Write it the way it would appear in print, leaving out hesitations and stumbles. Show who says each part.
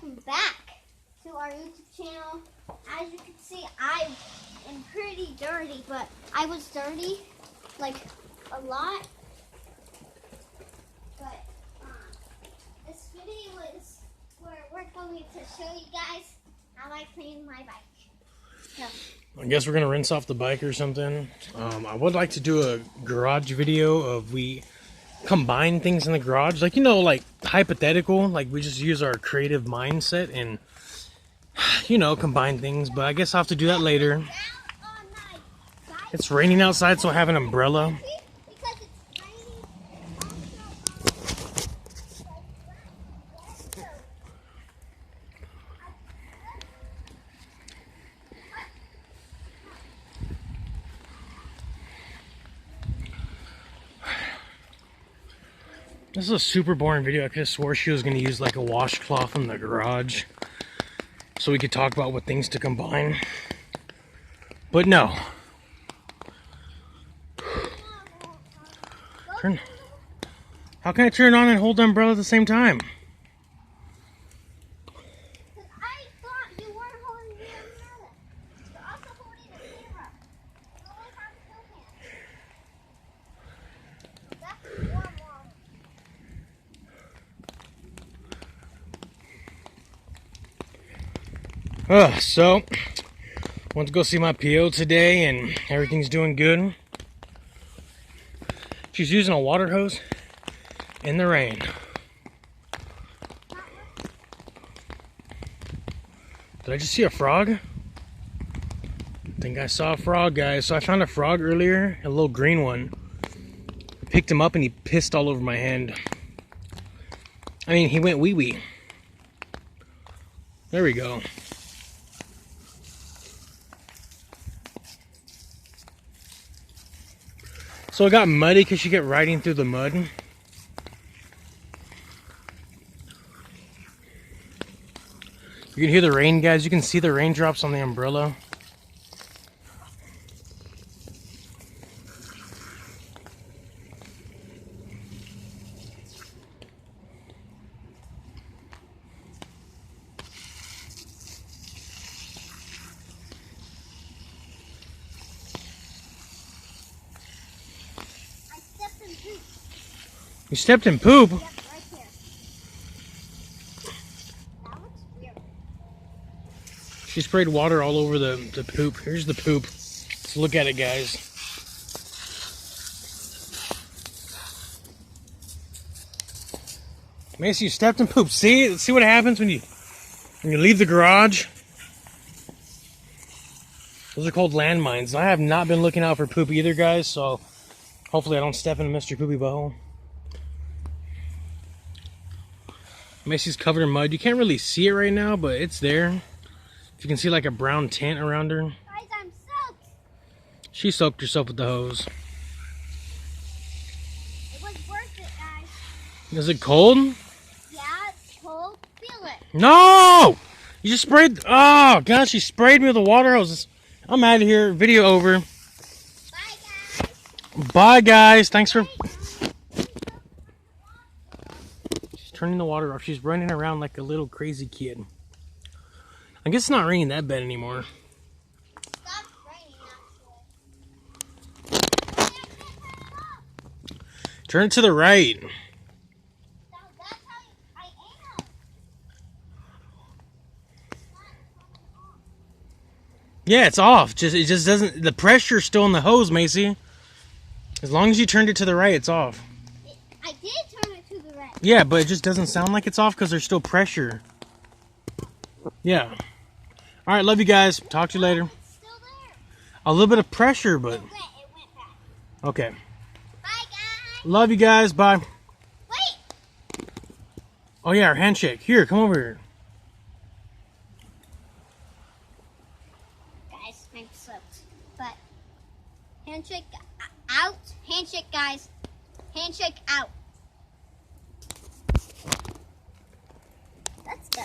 Speaker 1: welcome back to our YouTube channel. As you can see, I am pretty dirty, but I was dirty like a lot. But this video is where we're going to show you guys how I clean my bike. So,
Speaker 2: I guess we're gonna rinse off the bike or something. I would like to do a garage video of we combine things in the garage, like, you know, like hypothetical, like we just use our creative mindset and, you know, combine things. But I guess I'll have to do that later. It's raining outside, so I have an umbrella. This is a super boring video. I could have swore she was going to use like a washcloth in the garage so we could talk about what things to combine. But no. How can I turn it on and hold the umbrella at the same time?
Speaker 1: I thought you weren't holding the umbrella. You're also holding the camera. You always have two hands. That's one wrong.
Speaker 2: So, went to go see my PO today and everything's doing good. She's using a water hose in the rain. Did I just see a frog? I think I saw a frog, guys. So I found a frog earlier, a little green one. Picked him up and he pissed all over my hand. I mean, he went wee-wee. There we go. So it got muddy because she kept riding through the mud. You can hear the rain, guys. You can see the raindrops on the umbrella. You stepped in poop?
Speaker 1: Yep, right here. That looks weird.
Speaker 2: She sprayed water all over the poop. Here's the poop. Let's look at it, guys. Maci, you stepped in poop. See? See what happens when you leave the garage? Those are called landmines. I have not been looking out for poop either, guys, so hopefully I don't step into Mr. Poopy Butthole. Maci's covered in mud. You can't really see it right now, but it's there. If you can see like a brown tint around her.
Speaker 1: Guys, I'm soaked.
Speaker 2: She soaked herself with the hose.
Speaker 1: It was worth it, guys.
Speaker 2: Is it cold?
Speaker 1: Yeah, it's cold. Feel it.
Speaker 2: No! You just sprayed. Oh, gosh, she sprayed me with a water hose. I'm out of here. Video over.
Speaker 1: Bye, guys.
Speaker 2: Bye, guys. Thanks for... Turning the water off. She's running around like a little crazy kid. I guess it's not raining that bad anymore.
Speaker 1: It stopped raining, actually.
Speaker 2: Turn it to the right.
Speaker 1: That's how I am.
Speaker 2: Yeah, it's off. It just doesn't. The pressure's still in the hose, Maci. As long as you turned it to the right, it's off.
Speaker 1: I did turn it to the right.
Speaker 2: Yeah, but it just doesn't sound like it's off because there's still pressure. Yeah. All right, love you guys. Talk to you later.
Speaker 1: It's still there.
Speaker 2: A little bit of pressure, but
Speaker 1: It went back.
Speaker 2: okay.
Speaker 1: Bye, guys.
Speaker 2: Love you guys. Bye.
Speaker 1: Wait.
Speaker 2: Oh yeah, our handshake. Here, come over here.
Speaker 1: Guys, I'm soaked. But handshake out. Handshake, guys. Handshake out. Let's go.